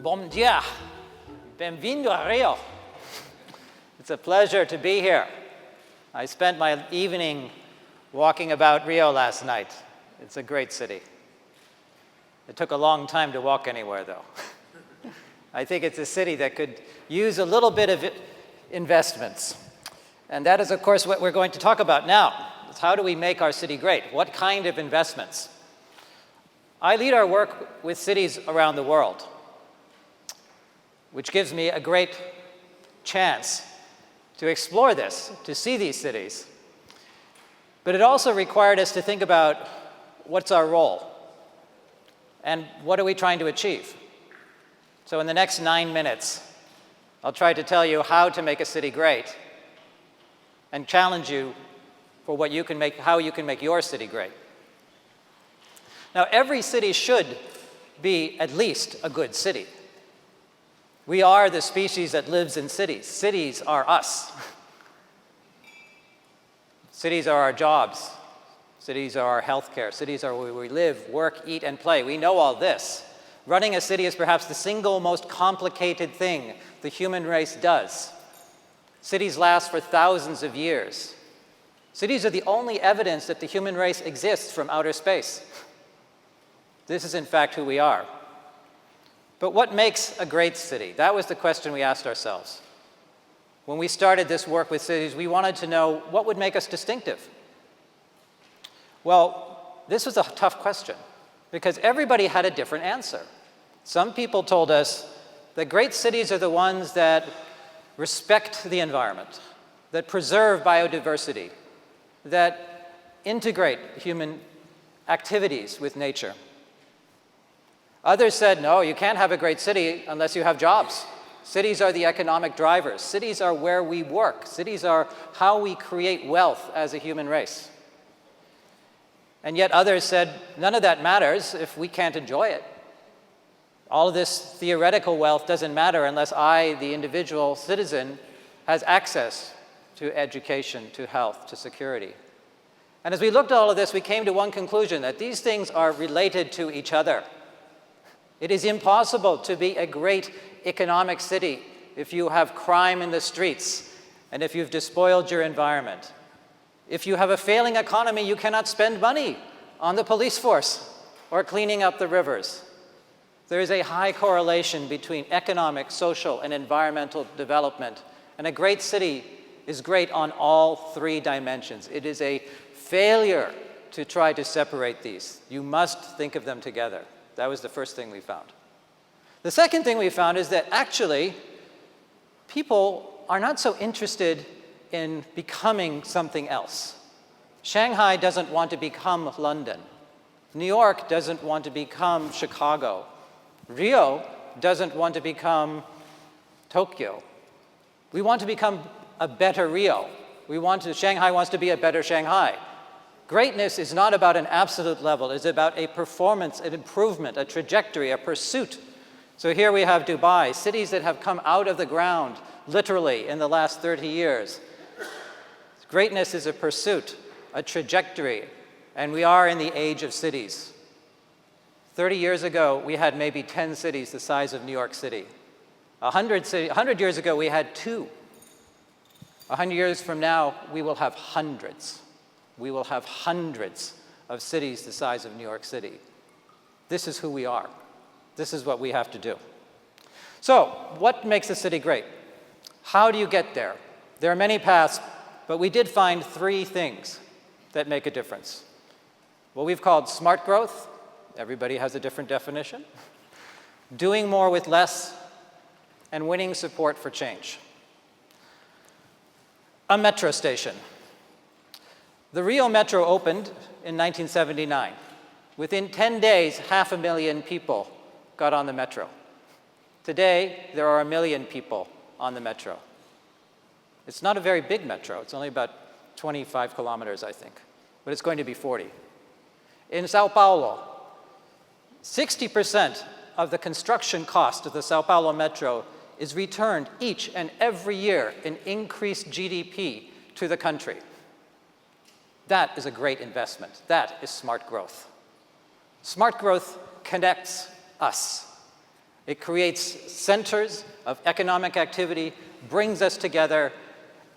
Bom dia. Bem-vindo a Rio. It's a pleasure to be here. I spent my evening walking about Rio last night. It's a great city. It took a long time to walk anywhere, though. I think it's a city that could use a little bit of investments. And that is, of course, what we're going to talk about now. Is how do we make our city great? What kind of investments? I lead our work with cities around the world, which gives me a great chance to explore this, to see these cities. But it also required us to think about what's our role and what are we trying to achieve. So in the next 9 minutes, I'll try to tell you how to make a city great and challenge you for what you can make, how you can make your city great. Now, every city should be at least a good city. We are the species that lives in cities. Cities are us. Cities are our jobs. Cities are our healthcare. Cities are where we live, work, eat, and play. We know all this. Running a city is perhaps the single most complicated thing the human race does. Cities last for thousands of years. Cities are the only evidence that the human race exists from outer space. This is, in fact, who we are. But what makes a great city? That was the question we asked ourselves. When we started this work with cities, we wanted to know what would make us distinctive. Well, this was a tough question because everybody had a different answer. Some people told us that great cities are the ones that respect the environment, that preserve biodiversity, that integrate human activities with nature. Others said, no, you can't have a great city unless you have jobs. Cities are the economic drivers. Cities are where we work. Cities are how we create wealth as a human race. And yet others said, none of that matters if we can't enjoy it. All of this theoretical wealth doesn't matter unless I, the individual citizen, has access to education, to health, to security. And as we looked at all of this, we came to one conclusion, that these things are related to each other. It is impossible to be a great economic city if you have crime in the streets and if you've despoiled your environment. If you have a failing economy, you cannot spend money on the police force or cleaning up the rivers. There is a high correlation between economic, social, and environmental development. And a great city is great on all three dimensions. It is a failure to try to separate these. You must think of them together. That was the first thing we found. The second thing we found is that actually people are not so interested in becoming something else. Shanghai doesn't want to become London. New York doesn't want to become Chicago. Rio doesn't want to become Tokyo. We want to become a better Rio. Shanghai wants to be a better Shanghai. Greatness is not about an absolute level. It's about a performance, an improvement, a trajectory, a pursuit. So here we have Dubai, cities that have come out of the ground, literally, in the last 30 years. Greatness is a pursuit, a trajectory, and we are in the age of cities. 30 years ago, we had maybe 10 cities the size of New York City. 100 years ago, we had 2. 100 years from now, we will have hundreds. We will have hundreds of cities the size of New York City. This is who we are. This is what we have to do. So, what makes a city great? How do you get there? There are many paths, but we did find 3 things that make a difference. What we've called smart growth. Everybody has a different definition. Doing more with less, and winning support for change. A metro station. The Rio Metro opened in 1979. Within 10 days, 500,000 people got on the metro. Today, there are 1 million people on the metro. It's not a very big metro. It's only about 25 kilometers, I think, but it's going to be 40. In Sao Paulo, 60% of the construction cost of the Sao Paulo metro is returned each and every year in increased GDP to the country. That is a great investment. That is smart growth. Smart growth connects us. It creates centers of economic activity, brings us together,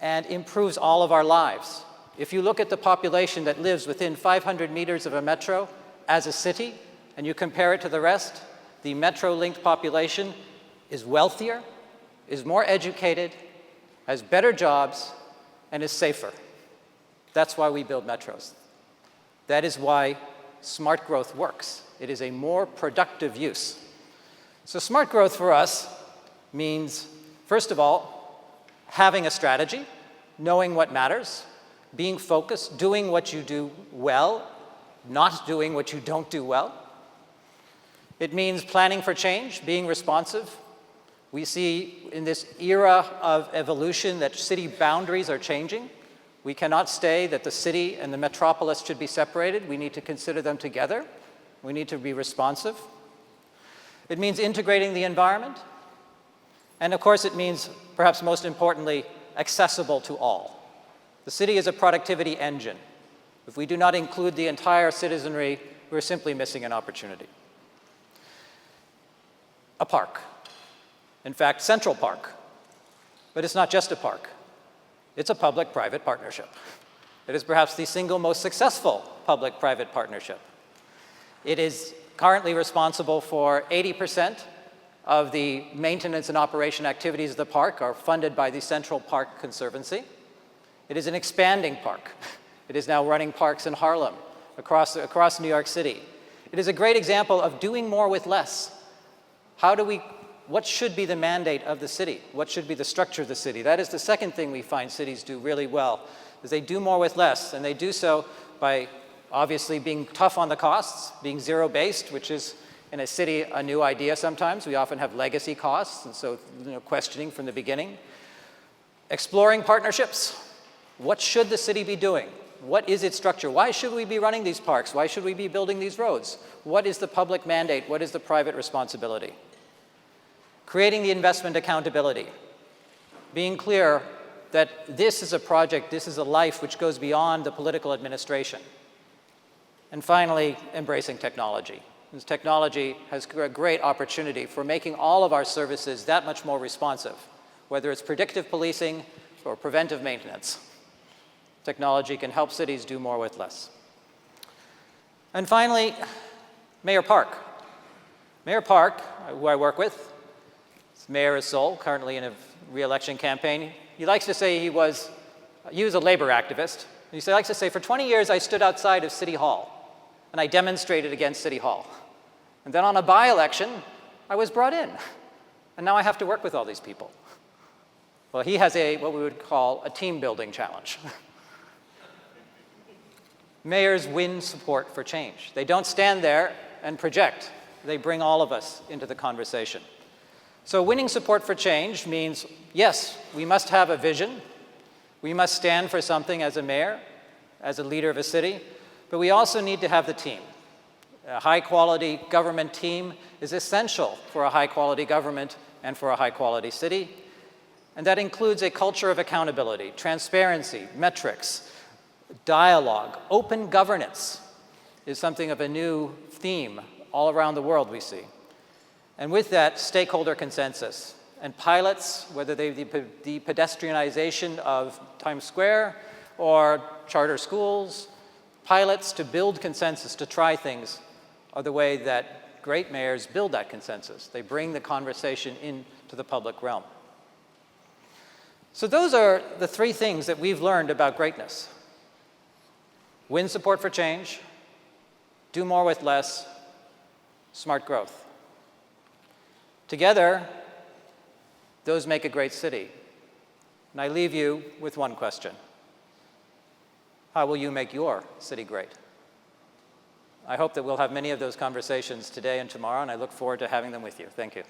and improves all of our lives. If you look at the population that lives within 500 meters of a metro as a city, and you compare it to the rest, the metro-linked population is wealthier, is more educated, has better jobs, and is safer. That's why we build metros. That is why smart growth works. It is a more productive use. So smart growth for us means, first of all, having a strategy, knowing what matters, being focused, doing what you do well, not doing what you don't do well. It means planning for change, being responsive. We see in this era of evolution that city boundaries are changing. We cannot say that the city and the metropolis should be separated. We need to consider them together. We need to be responsive. It means integrating the environment. And of course, it means, perhaps most importantly, accessible to all. The city is a productivity engine. If we do not include the entire citizenry, we're simply missing an opportunity. A park. In fact, Central Park. But it's not just a park. It's a public-private partnership. It is perhaps the single most successful public-private partnership. It is currently responsible for 80% of the maintenance and operation activities of the park are funded by the Central Park Conservancy. It is an expanding park. It is now running parks in Harlem, across New York City. It is a great example of doing more with less. What should be the mandate of the city? What should be the structure of the city? That is the second thing we find cities do really well, is they do more with less, and they do so by obviously being tough on the costs, being zero-based, which is in a city a new idea sometimes. We often have legacy costs, and so questioning from the beginning. Exploring partnerships. What should the city be doing? What is its structure? Why should we be running these parks? Why should we be building these roads? What is the public mandate? What is the private responsibility? Creating the investment accountability. Being clear that this is a project, this is a life which goes beyond the political administration. And finally, embracing technology. This technology has a great opportunity for making all of our services that much more responsive, whether it's predictive policing or preventive maintenance. Technology can help cities do more with less. And finally, Mayor Park. Mayor Park, who I work with, Mayor Woetzel, currently in a re-election campaign. He likes to say he was a labor activist. He likes to say, for 20 years I stood outside of City Hall and I demonstrated against City Hall. And then on a by-election, I was brought in. And now I have to work with all these people. Well, he has what we would call a team-building challenge. Mayors win support for change. They don't stand there and project. They bring all of us into the conversation. So winning support for change means, yes, we must have a vision. We must stand for something as a mayor, as a leader of a city, but we also need to have the team. A high-quality government team is essential for a high-quality government and for a high-quality city. And that includes a culture of accountability, transparency, metrics, dialogue. Open governance is something of a new theme all around the world we see. And with that, stakeholder consensus. And pilots, whether they be the pedestrianization of Times Square or charter schools, pilots to build consensus, to try things, are the way that great mayors build that consensus. They bring the conversation into the public realm. So those are the three things that we've learned about greatness. Win support for change, do more with less, smart growth. Together, those make a great city. And I leave you with one question. How will you make your city great? I hope that we'll have many of those conversations today and tomorrow, and I look forward to having them with you. Thank you.